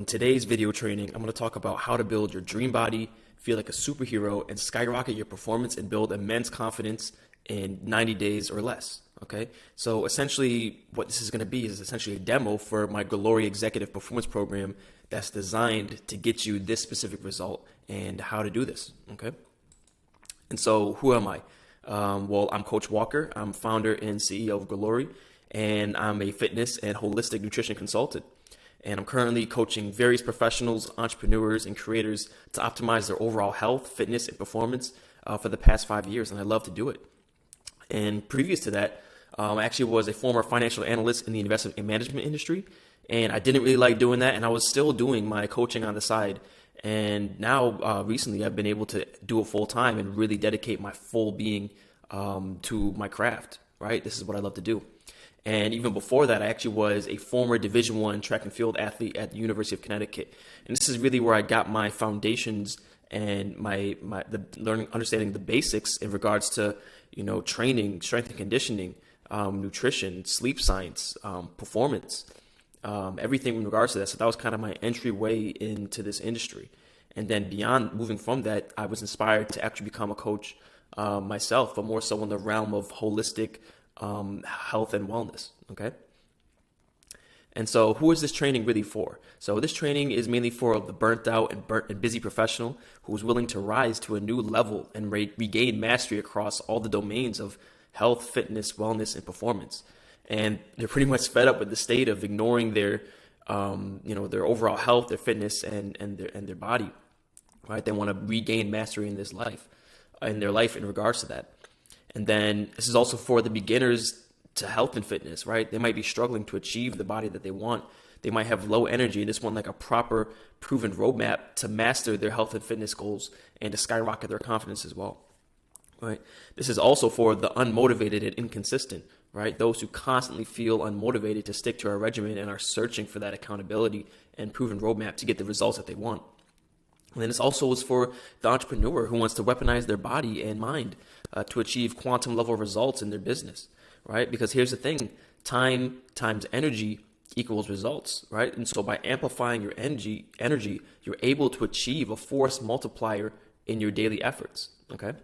In today's video training, I'm going to talk about how to build your dream body, feel like a superhero, and skyrocket your performance and build immense confidence in 90 days or less. Okay, so essentially what this is going to be is essentially a demo for my Growlory executive performance program that's designed to get you this specific result and how to do this. Okay, and so who am I? Well, I'm Coach Walker. I'm founder and CEO of Growlory, and I'm a fitness and holistic nutrition consultant. And I'm currently coaching various professionals, entrepreneurs, and creators to optimize their overall health, fitness, and performance for the past 5 years, and I love to do it. And previous to that, I actually was a former financial analyst in the investment and management industry, and I didn't really like doing that, and I was still doing my coaching on the side. And now, recently, I've been able to do it full time and really dedicate my full being to my craft, right? This is what I love to do. And even before that, I actually was a former Division I track and field athlete at the University of Connecticut. And this is really where I got my foundations and the learning, understanding the basics in regards to, training, strength and conditioning, nutrition, sleep science, performance, everything in regards to that. So that was kind of my entryway into this industry. And then beyond moving from that, I was inspired to actually become a coach myself, but more so in the realm of holistic health and wellness. Okay. And so who is this training really for? So this training is mainly for the burnt out and busy professional who's willing to rise to a new level and regain mastery across all the domains of health, fitness, wellness, and performance. And they're pretty much fed up with the state of ignoring their overall health, their fitness, and their body, right? They want to regain mastery in their life in regards to that. And then this is also for the beginners to health and fitness, right? They might be struggling to achieve the body that they want. They might have low energy and just want like a proper proven roadmap to master their health and fitness goals and to skyrocket their confidence as well, right? This is also for the unmotivated and inconsistent, right? Those who constantly feel unmotivated to stick to a regimen and are searching for that accountability and proven roadmap to get the results that they want. And then this also is for the entrepreneur who wants to weaponize their body and mind to achieve quantum level results in their business, right? Because here's the thing, time times energy equals results, right? And so by amplifying your energy, you're able to achieve a force multiplier in your daily efforts, okay?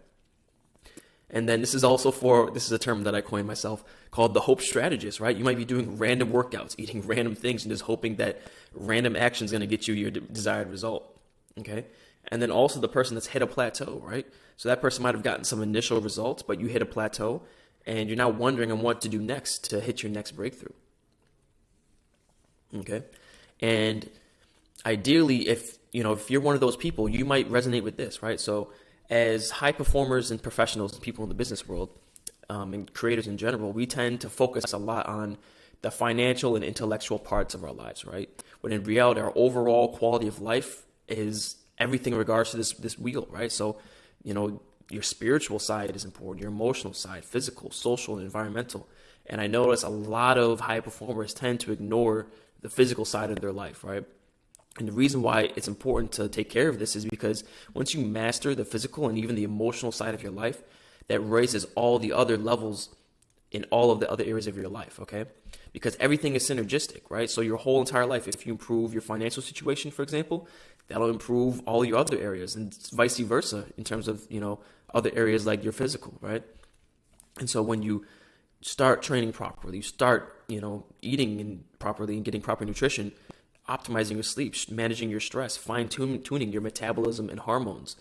And then this is a term that I coined myself called the hope strategist, right? You might be doing random workouts, eating random things, and just hoping that random action is going to get you your desired result. Okay. And then also the person that's hit a plateau, right? So that person might have gotten some initial results, but you hit a plateau and you're now wondering on what to do next to hit your next breakthrough. Okay. And ideally, if you're one of those people, you might resonate with this, right? So as high performers and professionals and people in the business world, and creators in general, we tend to focus a lot on the financial and intellectual parts of our lives, right? When in reality, our overall quality of life is everything in regards to this wheel, right? So, your spiritual side is important, your emotional side, physical, social, and environmental. And I notice a lot of high performers tend to ignore the physical side of their life, right? And the reason why it's important to take care of this is because once you master the physical and even the emotional side of your life, that raises all the other levels in all of the other areas of your life, okay? Because everything is synergistic, right? So your whole entire life, if you improve your financial situation, for example, that'll improve all your other areas and vice versa in terms of, other areas like your physical, right? And so when you start training properly, you start, eating properly and getting proper nutrition, optimizing your sleep, managing your stress, fine-tuning your metabolism and hormones,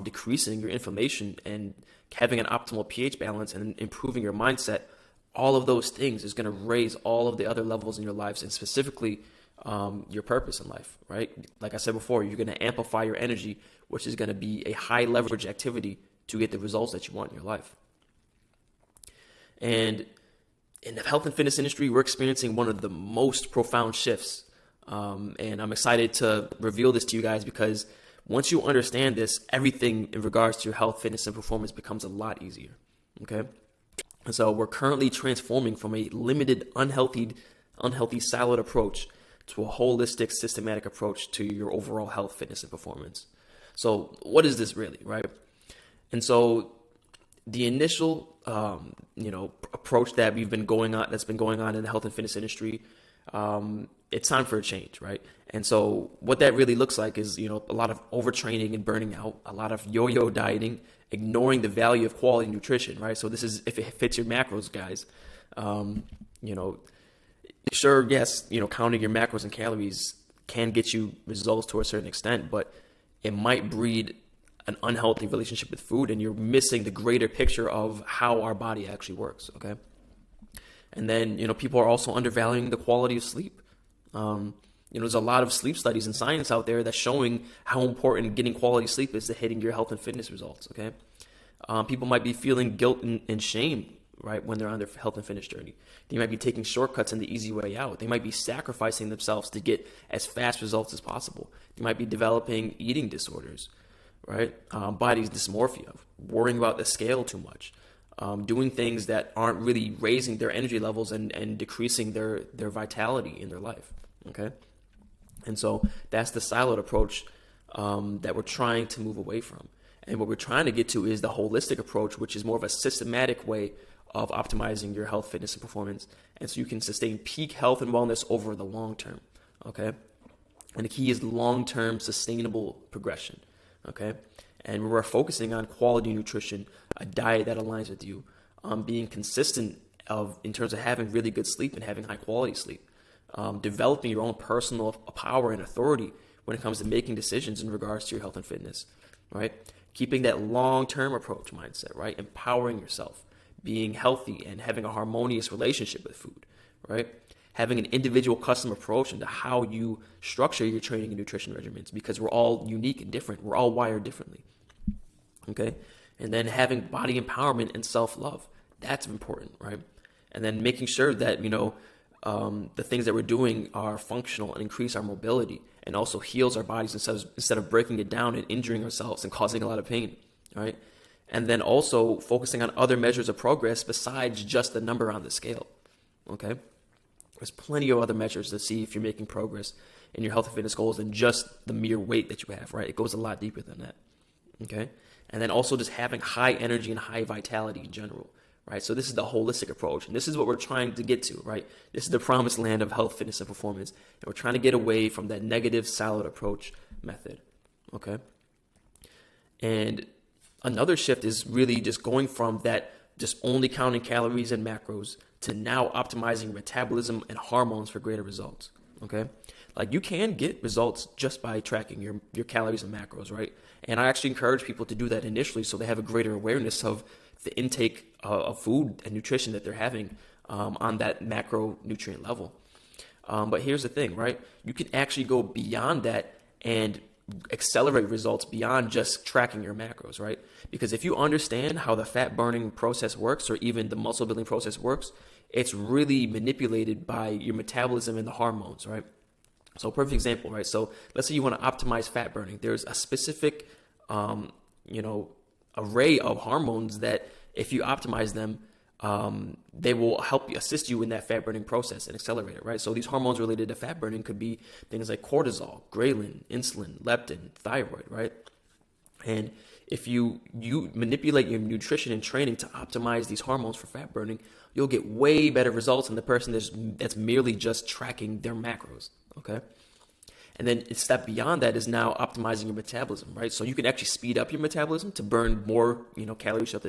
decreasing your inflammation and having an optimal pH balance and improving your mindset, all of those things is going to raise all of the other levels in your lives and specifically your purpose in life, right? Like I said before, you're going to amplify your energy, which is going to be a high leverage activity to get the results that you want in your life. And in the health and fitness industry, we're experiencing one of the most profound shifts. And I'm excited to reveal this to you guys because once you understand this, everything in regards to your health, fitness, and performance becomes a lot easier, okay? And so we're currently transforming from a limited, unhealthy siloed approach to a holistic, systematic approach to your overall health, fitness, and performance. So what is this really, right? And so the initial, approach that's been going on in the health and fitness industry it's time for a change, right? And so what that really looks like is, a lot of overtraining and burning out, a lot of yo-yo dieting, ignoring the value of quality nutrition, right? So this is if it fits your macros, guys. You know, sure, yes, counting your macros and calories can get you results to a certain extent, but it might breed an unhealthy relationship with food, and you're missing the greater picture of how our body actually works, okay? And then, people are also undervaluing the quality of sleep. There's a lot of sleep studies and science out there that's showing how important getting quality sleep is to hitting your health and fitness results, okay? People might be feeling guilt and shame, right, when they're on their health and fitness journey. They might be taking shortcuts and the easy way out. They might be sacrificing themselves to get as fast results as possible. They might be developing eating disorders, right? Body dysmorphia, worrying about the scale too much, doing things that aren't really raising their energy levels and decreasing their vitality in their life, okay? And so that's the siloed approach that we're trying to move away from. And what we're trying to get to is the holistic approach, which is more of a systematic way of optimizing your health, fitness, and performance. And so you can sustain peak health and wellness over the long term, okay? And the key is long-term sustainable progression, okay? And we're focusing on quality nutrition, a diet that aligns with you, being consistent in terms of having really good sleep and having high quality sleep, developing your own personal power and authority when it comes to making decisions in regards to your health and fitness, right? Keeping that long-term approach mindset, right? Empowering yourself, being healthy and having a harmonious relationship with food, right? Having an individual custom approach into how you structure your training and nutrition regimens, because we're all unique and different. We're all wired differently, okay? And then having body empowerment and self-love. That's important, right? And then making sure that, the things that we're doing are functional and increase our mobility and also heals our bodies instead of breaking it down and injuring ourselves and causing a lot of pain, right? And then also focusing on other measures of progress besides just the number on the scale, okay? There's plenty of other measures to see if you're making progress in your health and fitness goals than just the mere weight that you have, right? It goes a lot deeper than that, okay? And then also just having high energy and high vitality in general, right? So this is the holistic approach, and this is what we're trying to get to, right? This is the promised land of health, fitness, and performance, and we're trying to get away from that negative siloed approach method, okay? And another shift is really just going from that just only counting calories and macros to now optimizing metabolism and hormones for greater results, okay? Like, you can get results just by tracking your calories and macros, right? And I actually encourage people to do that initially so they have a greater awareness of the intake of food and nutrition that they're having on that macronutrient level. But here's the thing, right? You can actually go beyond that and accelerate results beyond just tracking your macros, right? Because if you understand how the fat burning process works, or even the muscle building process works, it's really manipulated by your metabolism and the hormones, right? So perfect example, right? So let's say you want to optimize fat burning. There's a specific, array of hormones that if you optimize them, they will help you, assist you in that fat burning process and accelerate it, right? So these hormones related to fat burning could be things like cortisol, ghrelin, insulin, leptin, thyroid, right? And if you manipulate your nutrition and training to optimize these hormones for fat burning, you'll get way better results than the person that's merely just tracking their macros, okay? And then a step beyond that is now optimizing your metabolism, right? So you can actually speed up your metabolism to burn more, calories throughout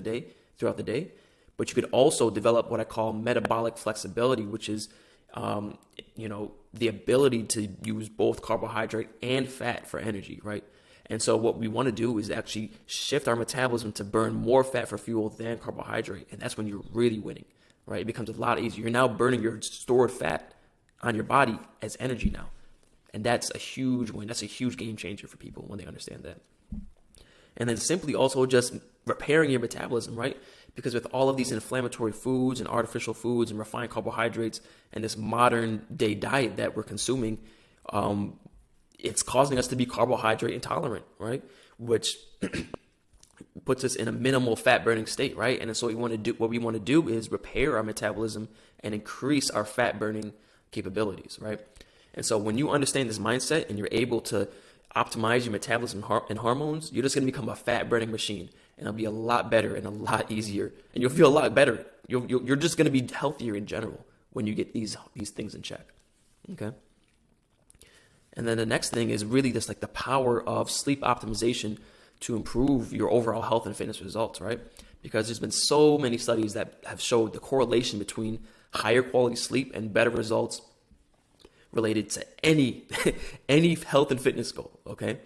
the day. But you could also develop what I call metabolic flexibility, which is, the ability to use both carbohydrate and fat for energy, right? And so what we want to do is actually shift our metabolism to burn more fat for fuel than carbohydrate. And that's when you're really winning, right? It becomes a lot easier. You're now burning your stored fat on your body as energy now. And that's a huge win. That's a huge game changer for people when they understand that. And then simply also just repairing your metabolism, right? Because with all of these inflammatory foods and artificial foods and refined carbohydrates and this modern day diet that we're consuming, it's causing us to be carbohydrate intolerant, right? Which puts us in a minimal fat burning state, right? And so what we want to do is repair our metabolism and increase our fat burning capabilities, right? And so when you understand this mindset and you're able to optimize your metabolism and hormones, you're just going to become a fat burning machine, and it'll be a lot better and a lot easier, and you'll feel a lot better. You're just going to be healthier in general when you get these things in check. Okay. And then the next thing is really just like the power of sleep optimization to improve your overall health and fitness results, right? Because there's been so many studies that have showed the correlation between higher quality sleep and better results related to any any health and fitness goal. Okay.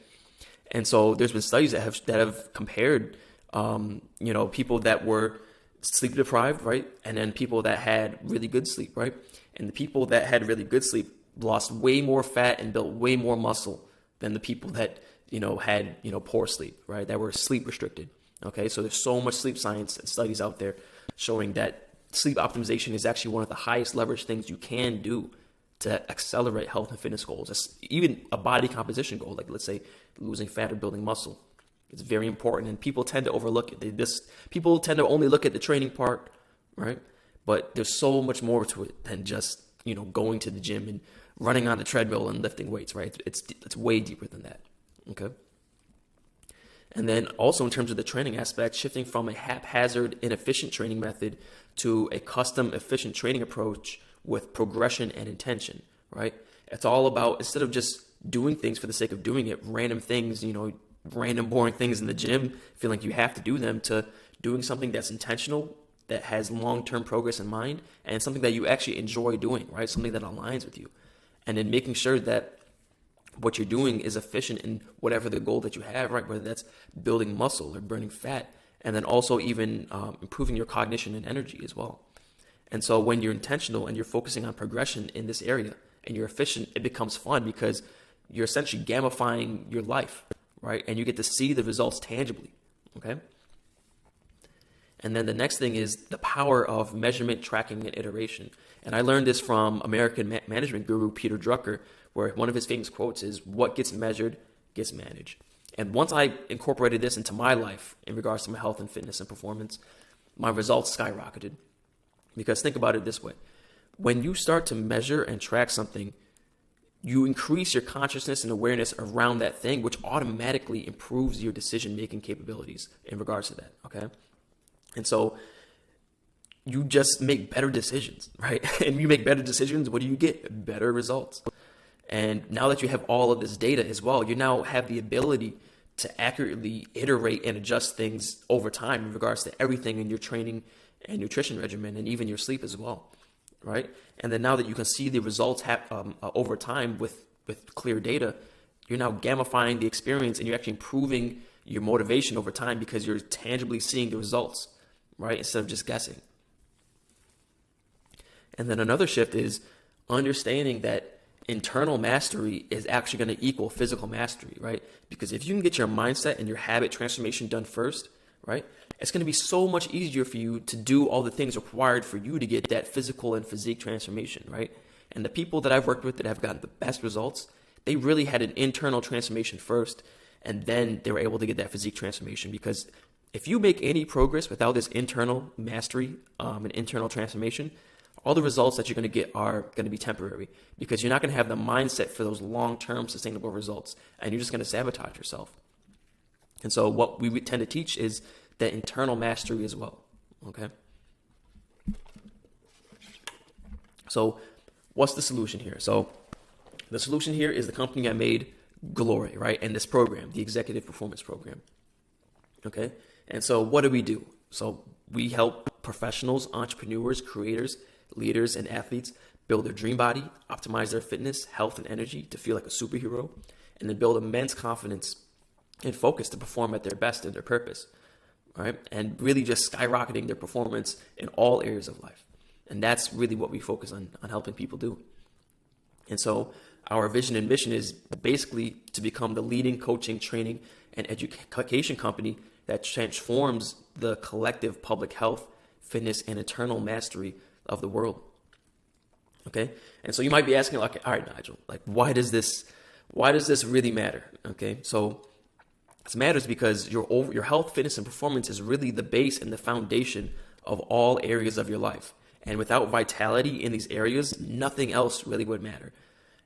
And so there's been studies that have compared, people that were sleep deprived, right? And then people that had really good sleep, right? And the people that had really good sleep lost way more fat and built way more muscle than the people that, had, poor sleep, right? That were sleep restricted. Okay. So there's so much sleep science and studies out there showing that sleep optimization is actually one of the highest leverage things you can do to accelerate health and fitness goals. It's even a body composition goal, like let's say losing fat or building muscle. It's very important, and people tend to overlook it. People tend to only look at the training part, right? But there's so much more to it than just going to the gym and running on the treadmill and lifting weights, right? It's way deeper than that. Okay. And then also in terms of the training aspect, shifting from a haphazard, inefficient training method to a custom, efficient training approach with progression and intention, right? It's all about, instead of just doing things for the sake of doing it, random things, random boring things in the gym, feeling like you have to do them, to doing something that's intentional, that has long-term progress in mind, and something that you actually enjoy doing, right? Something that aligns with you. And then making sure that what you're doing is efficient in whatever the goal that you have, right? Whether that's building muscle or burning fat, and then also even improving your cognition and energy as well. And so when you're intentional and you're focusing on progression in this area and you're efficient, it becomes fun because you're essentially gamifying your life, right? And you get to see the results tangibly, okay? And then the next thing is the power of measurement, tracking, and iteration. And I learned this from American management guru Peter Drucker, where one of his famous quotes is, "What gets measured gets managed." And once I incorporated this into my life in regards to my health and fitness and performance, my results skyrocketed. Because think about it this way. When you start to measure and track something, you increase your consciousness and awareness around that thing, which automatically improves your decision-making capabilities in regards to that, okay? And so you just make better decisions, right? And you make better decisions, what do you get? Better results. And now that you have all of this data as well, you now have the ability to accurately iterate and adjust things over time in regards to everything in your training and nutrition regimen, and even your sleep as well, right? And then now that you can see the results over time with clear data, you're now gamifying the experience and you're actually improving your motivation over time because you're tangibly seeing the results, right? Instead of just guessing. And then another shift is understanding that internal mastery is actually going to equal physical mastery, right? Because if you can get your mindset and your habit transformation done first, right, it's going to be so much easier for you to do all the things required for you to get that physical and physique transformation, right? And the people that I've worked with that have gotten the best results, they really had an internal transformation first, and then they were able to get that physique transformation. Because if you make any progress without this internal mastery and internal transformation, all the results that you're going to get are going to be temporary, because you're not going to have the mindset for those long-term sustainable results, and you're just going to sabotage yourself. And so what we tend to teach is that internal mastery as well, okay? So what's the solution here? So the solution here is the company I made, Growlory, right? And this program, the Executive Performance Program, okay? And so what do? So we help professionals, entrepreneurs, creators, leaders, and athletes build their dream body, optimize their fitness, health, and energy to feel like a superhero, and then build immense confidence and focus to perform at their best in their purpose, right? And really just skyrocketing their performance in all areas of life. And that's really what we focus on helping people do. And so our vision and mission is basically to become the leading coaching, training, and education company that transforms the collective public health, fitness, and internal mastery of the world. Okay? And so you might be asking, like, all right, Nigel, like, why does this really matter? Okay? So this matters because your health, fitness, and performance is really the base and the foundation of all areas of your life. And without vitality in these areas, nothing else really would matter.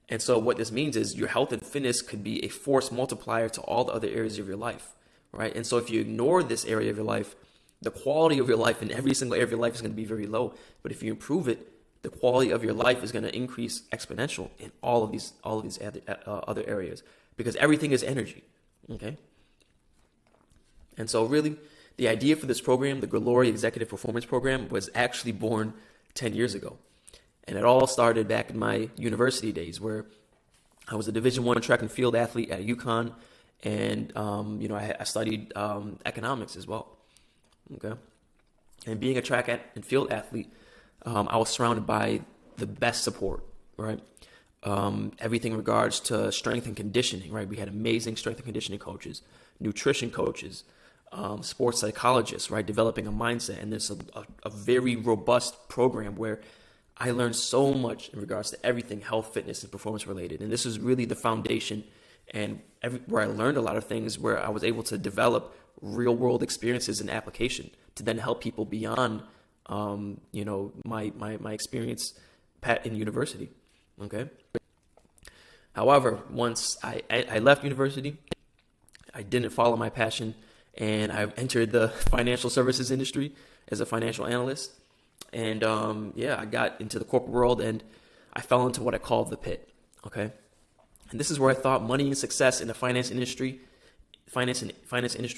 And so what this means is your health and fitness could be a force multiplier to all the other areas of your life, right? And so if you ignore this area of your life, the quality of your life in every single area of your life is going to be very low. But if you improve it, the quality of your life is going to increase exponential in all of these other areas, because everything is energy. Okay. And so really, the idea for this program, the Growlory Executive Performance Program, was actually born 10 years ago. And it all started back in my university days, where I was a Division I track and field athlete at UConn, and I studied economics as well. Okay. And being a track and field athlete, I was surrounded by the best support, right? Everything in regards to strength and conditioning, right? We had amazing strength and conditioning coaches, nutrition coaches, sports psychologists, right? Developing a mindset. And there's a very robust program where I learned so much in regards to everything health, fitness, and performance related. And this is really the foundation, and where I learned a lot of things, where I was able to develop real world experiences and application to then help people beyond, my experience in university. Okay. However, once I left university, I didn't follow my passion, and I entered the financial services industry as a financial analyst. And I got into the corporate world, and I fell into what I call the pit. Okay. And this is where I thought money and success in the finance industry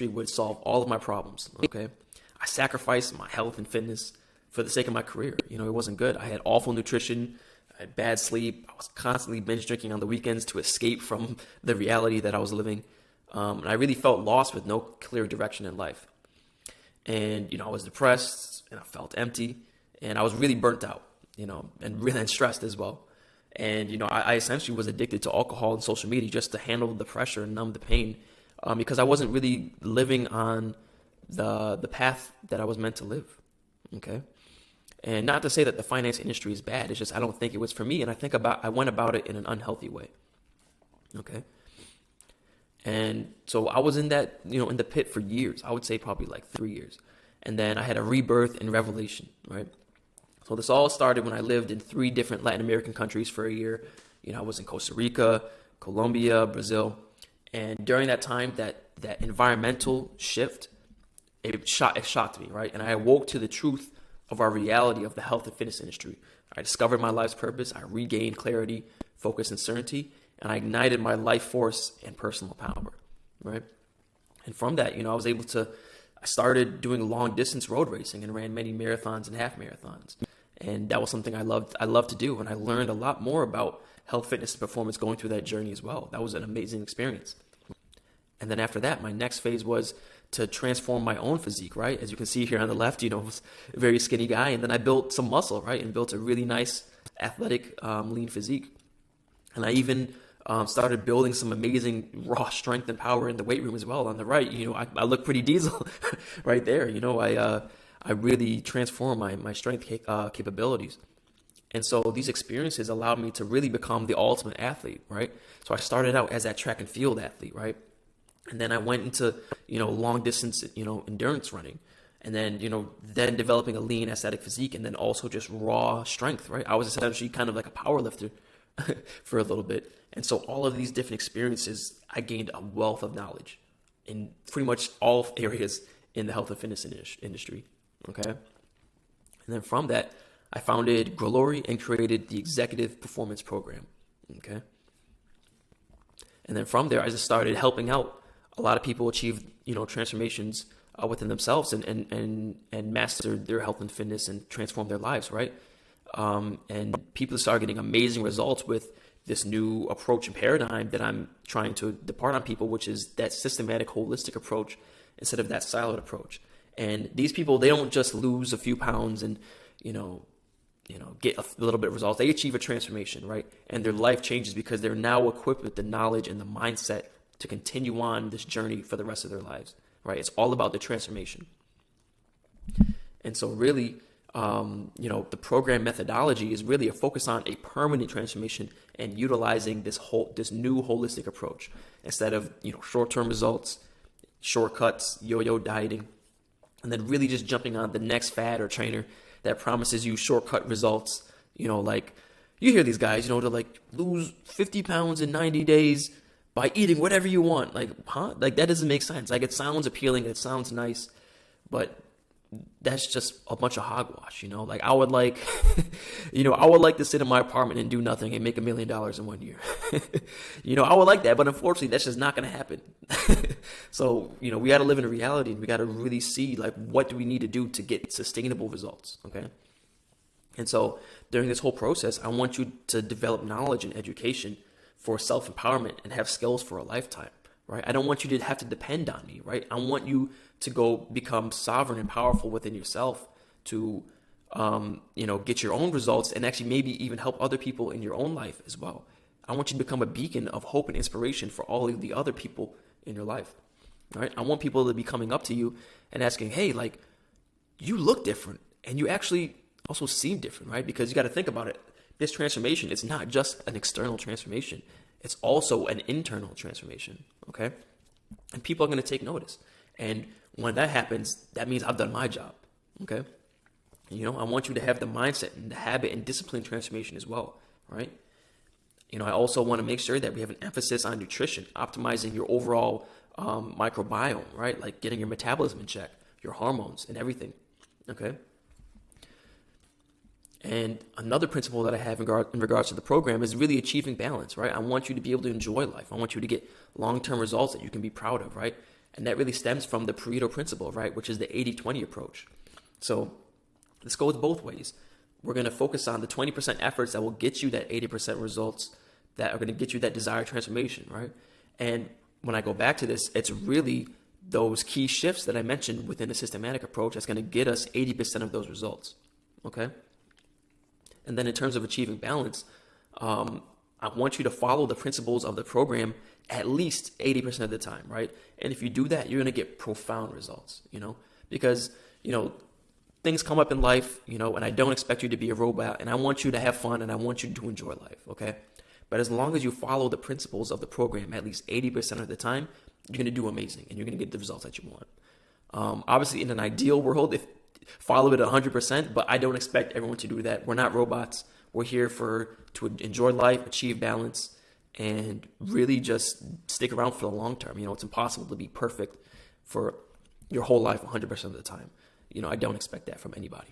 would solve all of my problems. Okay. I sacrificed my health and fitness for the sake of my career. It wasn't good. I had awful nutrition. I had bad sleep. I was constantly binge drinking on the weekends to escape from the reality that I was living. And I really felt lost with no clear direction in life. And, I was depressed, and I felt empty, and I was really burnt out, and stressed as well. And, I essentially was addicted to alcohol and social media just to handle the pressure and numb the pain, because I wasn't really living on the path that I was meant to live. Okay. And not to say that the finance industry is bad. It's just, I don't think it was for me. And I went about it in an unhealthy way. Okay. And so I was in that, in the pit for years. I would say probably like 3 years. And then I had a rebirth and revelation, right? So this all started when I lived in 3 different Latin American countries for a year. I was in Costa Rica, Colombia, Brazil. And during that time, that environmental shift, it shocked me, right? And I awoke to the truth of our reality of the health and fitness industry. I discovered my life's purpose. I regained clarity, focus, and certainty. And I ignited my life force and personal power, right? And from that, I started doing long distance road racing and ran many marathons and half marathons. And that was something I loved to do. And I learned a lot more about health, fitness, and performance going through that journey as well. That was an amazing experience. And then after that, my next phase was to transform my own physique, right? As you can see here on the left, I was a very skinny guy. And then I built some muscle, right? And built a really nice, athletic, lean physique. And I even started building some amazing raw strength and power in the weight room as well. On the right, I look pretty diesel right there. I really transformed my strength capabilities. And so these experiences allowed me to really become the ultimate athlete, right? So I started out as that track and field athlete, right? And then I went into, long distance, endurance running. And then, then developing a lean aesthetic physique, and then also just raw strength, right? I was essentially kind of like a power lifter for a little bit. And so all of these different experiences, I gained a wealth of knowledge in pretty much all areas in the health and fitness industry. Okay. And then from that, I founded Growlory and created the Executive Performance Program. Okay. And then from there, I just started helping out a lot of people achieve, transformations within themselves and master their health and fitness and transform their lives. Right. And people start getting amazing results with this new approach and paradigm that I'm trying to depart on people, which is that systematic, holistic approach instead of that siloed approach. And these people, they don't just lose a few pounds and, get a little bit of results. They achieve a transformation, right? And their life changes because they're now equipped with the knowledge and the mindset to continue on this journey for the rest of their lives, right? It's all about the transformation. And so really, the program methodology is really a focus on a permanent transformation and utilizing this new holistic approach instead of, short-term results, shortcuts, yo-yo dieting, and then really just jumping on the next fad or trainer that promises you shortcut results. Like you hear these guys, to like lose 50 pounds in 90 days by eating whatever you want. Like, huh? Like that doesn't make sense. Like it sounds appealing. It sounds nice, but that's just a bunch of hogwash, Like I would like, I would like to sit in my apartment and do nothing and make $1 million in 1 year. I would like that, but unfortunately, that's just not going to happen. So, we got to live in a reality, and we got to really see like what do we need to do to get sustainable results. Okay. And so during this whole process, I want you to develop knowledge and education for self-empowerment and have skills for a lifetime. Right? I don't want you to have to depend on me, right? I want you to go become sovereign and powerful within yourself to, get your own results and actually maybe even help other people in your own life as well. I want you to become a beacon of hope and inspiration for all of the other people in your life, right? I want people to be coming up to you and asking, hey, like, you look different and you actually also seem different, right? Because you got to think about it. This transformation is not just an external transformation. It's also an internal transformation, okay? And people are going to take notice. And when that happens, that means I've done my job, okay? I want you to have the mindset and the habit and discipline transformation as well, right? I also want to make sure that we have an emphasis on nutrition, optimizing your overall microbiome, right? Like getting your metabolism in check, your hormones and everything, okay? And another principle that I have in regards to the program is really achieving balance, right? I want you to be able to enjoy life. I want you to get long-term results that you can be proud of, right? And that really stems from the Pareto principle, right? Which is the 80-20 approach. So this goes both ways. We're going to focus on the 20% efforts that will get you that 80% results that are going to get you that desired transformation, right? And when I go back to this, it's really those key shifts that I mentioned within the systematic approach that's going to get us 80% of those results, okay? And then in terms of achieving balance, I want you to follow the principles of the program at least 80% of the time, right? And if you do that, you're going to get profound results, because, things come up in life, and I don't expect you to be a robot, and I want you to have fun and I want you to enjoy life, okay? But as long as you follow the principles of the program at least 80% of the time, you're going to do amazing and you're going to get the results that you want. Obviously, in an ideal world, if follow it 100%, but I don't expect everyone to do that. We're not robots. We're here to enjoy life, achieve balance, and really just stick around for the long term. It's impossible to be perfect for your whole life 100% of the time. I don't expect that from anybody.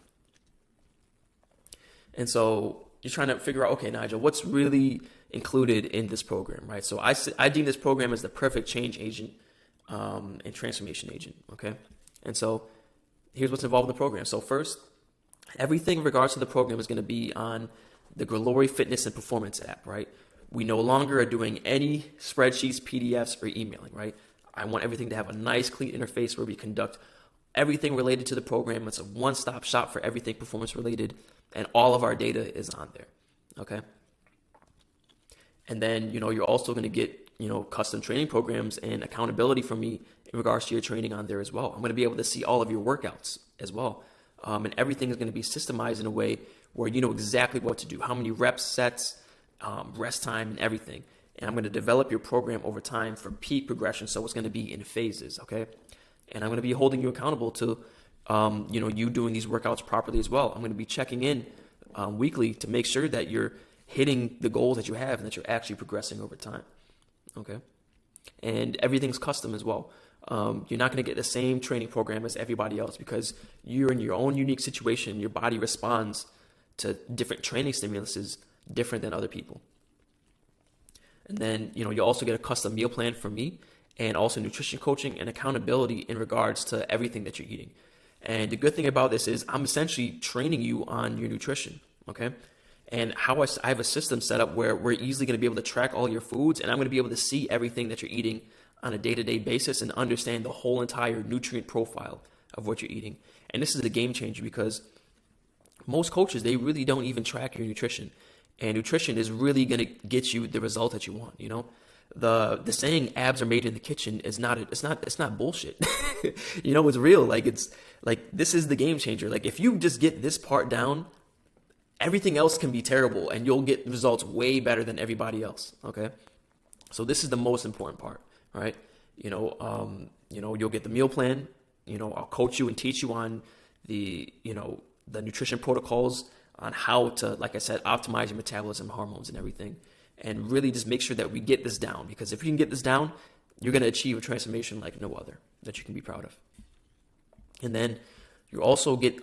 And so you're trying to figure out, okay, Nigel, what's really included in this program, right? So I deem this program as the perfect change agent and transformation agent, okay? And so here's what's involved in the program. So first, everything in regards to the program is going to be on the Growlory Fitness and Performance app, right? We no longer are doing any spreadsheets, PDFs, or emailing, right? I want everything to have a nice, clean interface where we conduct everything related to the program. It's a one-stop shop for everything performance related, and all of our data is on there, okay? And then, you're also going to get, custom training programs and accountability from me in regards to your training on there as well. I'm going to be able to see all of your workouts as well. And everything is going to be systemized in a way where you know exactly what to do, how many reps, sets, rest time, and everything. And I'm going to develop your program over time for peak progression. So it's going to be in phases, okay? And I'm going to be holding you accountable to, you doing these workouts properly as well. I'm going to be checking in weekly to make sure that you're hitting the goals that you have and that you're actually progressing over time, okay? And everything's custom as well. You're not going to get the same training program as everybody else because you're in your own unique situation. Your body responds to different training stimuluses different than other people. And then, you'll also get a custom meal plan from me and also nutrition coaching and accountability in regards to everything that you're eating. And the good thing about this is I'm essentially training you on your nutrition, okay? And how I have a system set up where we're easily going to be able to track all your foods, and I'm going to be able to see everything that you're eating on a day-to-day basis and understand the whole entire nutrient profile of what you're eating. And this is a game changer because most coaches, they really don't even track your nutrition. And nutrition is really going to get you the result that you want, The saying abs are made in the kitchen is it's not bullshit. It's real. This is the game changer. Like if you just get this part down, everything else can be terrible and you'll get results way better than everybody else. Okay. So this is the most important part, right? You'll get the meal plan, I'll coach you and teach you on the nutrition protocols on how to, like I said, optimize your metabolism, hormones and everything. And really just make sure that we get this down, because if you can get this down, you're going to achieve a transformation like no other that you can be proud of. And then You also get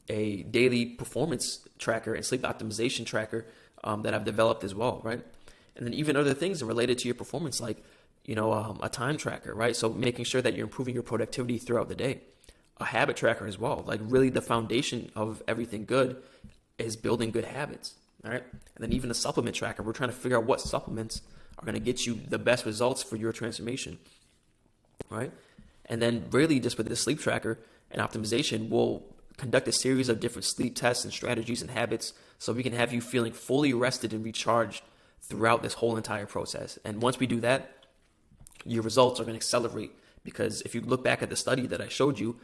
a daily performance tracker and sleep optimization tracker that I've developed as well, right? And then even other things related to your performance, like, a time tracker, right? So making sure that you're improving your productivity throughout the day. A habit tracker as well. Like, really the foundation of everything good is building good habits, all right? And then even a supplement tracker. We're trying to figure out what supplements are going to get you the best results for your transformation, right? And then really just with the sleep tracker and optimization, we'll conduct a series of different sleep tests and strategies and habits so we can have you feeling fully rested and recharged throughout this whole entire process. And once we do that, your results are going to accelerate, because if you look back at the study that I showed you,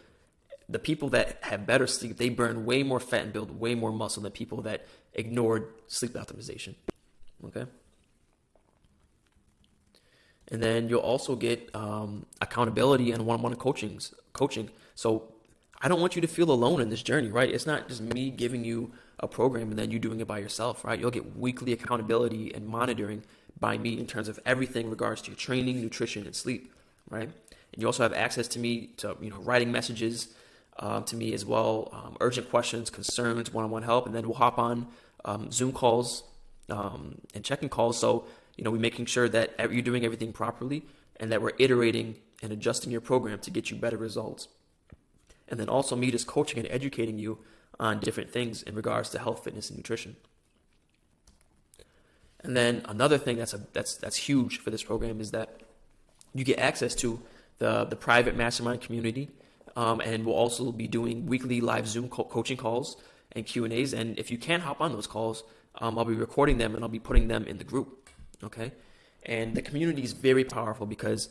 the people that have better sleep, they burn way more fat and build way more muscle than people that ignored sleep optimization. Okay. And then you'll also get accountability and one-on-one coaching. So I don't want you to feel alone in this journey, right? It's not just me giving you a program and then you doing it by yourself, right? You'll get weekly accountability and monitoring by me in terms of everything in regards to your training, nutrition, and sleep, right? And you also have access to me to, writing messages to me as well, urgent questions, concerns, one-on-one help, and then we'll hop on Zoom calls and check-in calls. So, we're making sure that you're doing everything properly and that we're iterating and adjusting your program to get you better results. And then also me just coaching and educating you on different things in regards to health, fitness, and nutrition. And then another thing that's huge for this program is that you get access to the private mastermind community, and we'll also be doing weekly live Zoom coaching calls and Q&As. And if you can't hop on those calls, I'll be recording them and I'll be putting them in the group. Okay. And the community is very powerful because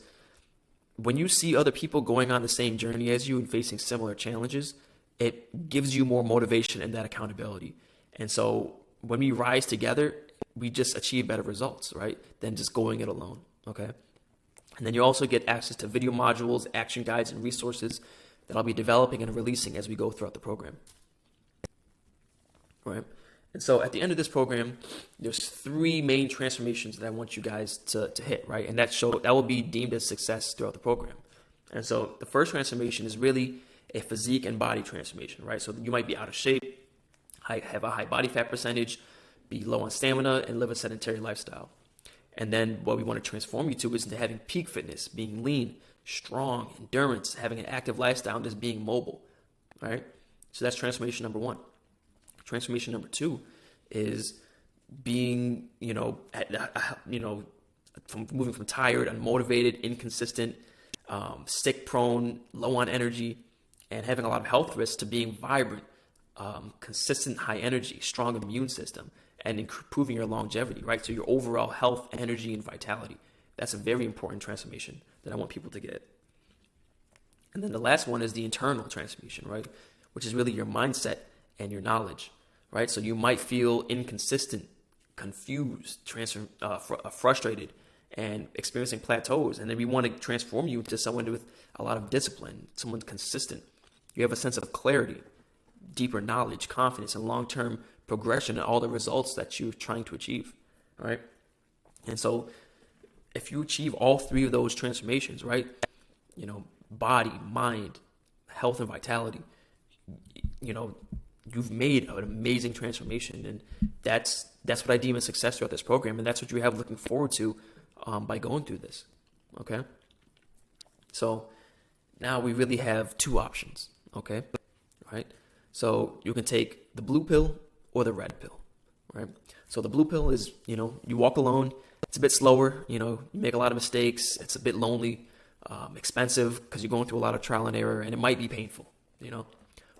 when you see other people going on the same journey as you and facing similar challenges, it gives you more motivation and that accountability. And so when we rise together, we just achieve better results, right, than just going it alone. Okay. And then you also get access to video modules, action guides, and resources that I'll be developing and releasing as we go throughout the program. Right. And so at the end of this program, there's 3 main transformations that I want you guys to hit, right? And that will be deemed as success throughout the program. And so the first transformation is really a physique and body transformation, right? So you might be out of shape, have a high body fat percentage, be low on stamina, and live a sedentary lifestyle. And then what we want to transform you to is into having peak fitness, being lean, strong, endurance, having an active lifestyle, and just being mobile, right? So that's transformation number 1. Transformation number 2 is being, from moving from tired, unmotivated, inconsistent, sick prone, low on energy, and having a lot of health risks to being vibrant, consistent, high energy, strong immune system, and improving your longevity, right? So your overall health, energy, and vitality. That's a very important transformation that I want people to get. And then the last one is the internal transformation, right? Which is really your mindset and your knowledge, right? So you might feel inconsistent, confused, frustrated, and experiencing plateaus. And then we want to transform you into someone with a lot of discipline, someone consistent. You have a sense of clarity, deeper knowledge, confidence, and long-term progression in all the results that you're trying to achieve, right? And so if you achieve all 3 of those transformations, right? Body, mind, health, and vitality, you've made an amazing transformation. And that's what I deem a success throughout this program. And that's what you have looking forward to by going through this. Okay. So now we really have 2 options. Okay. Right. So you can take the blue pill or the red pill. Right. So the blue pill is, you walk alone. It's a bit slower. You make a lot of mistakes. It's a bit lonely, expensive because you're going through a lot of trial and error, and it might be painful,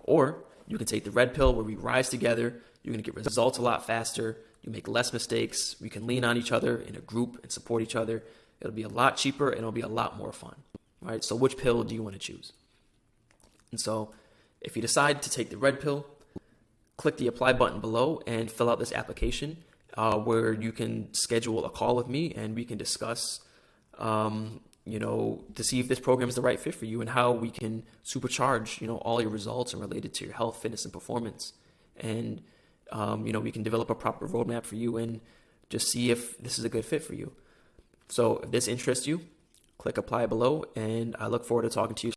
Or you can take the red pill where we rise together. You're going to get results a lot faster. You make less mistakes. We can lean on each other in a group and support each other. It'll be a lot cheaper and it'll be a lot more fun, right? So which pill do you want to choose? And so if you decide to take the red pill, click the apply button below and fill out this application where you can schedule a call with me and we can discuss, to see if this program is the right fit for you and how we can supercharge, all your results and related to your health, fitness, and performance. And, we can develop a proper roadmap for you and just see if this is a good fit for you. So if this interests you, click apply below, and I look forward to talking to you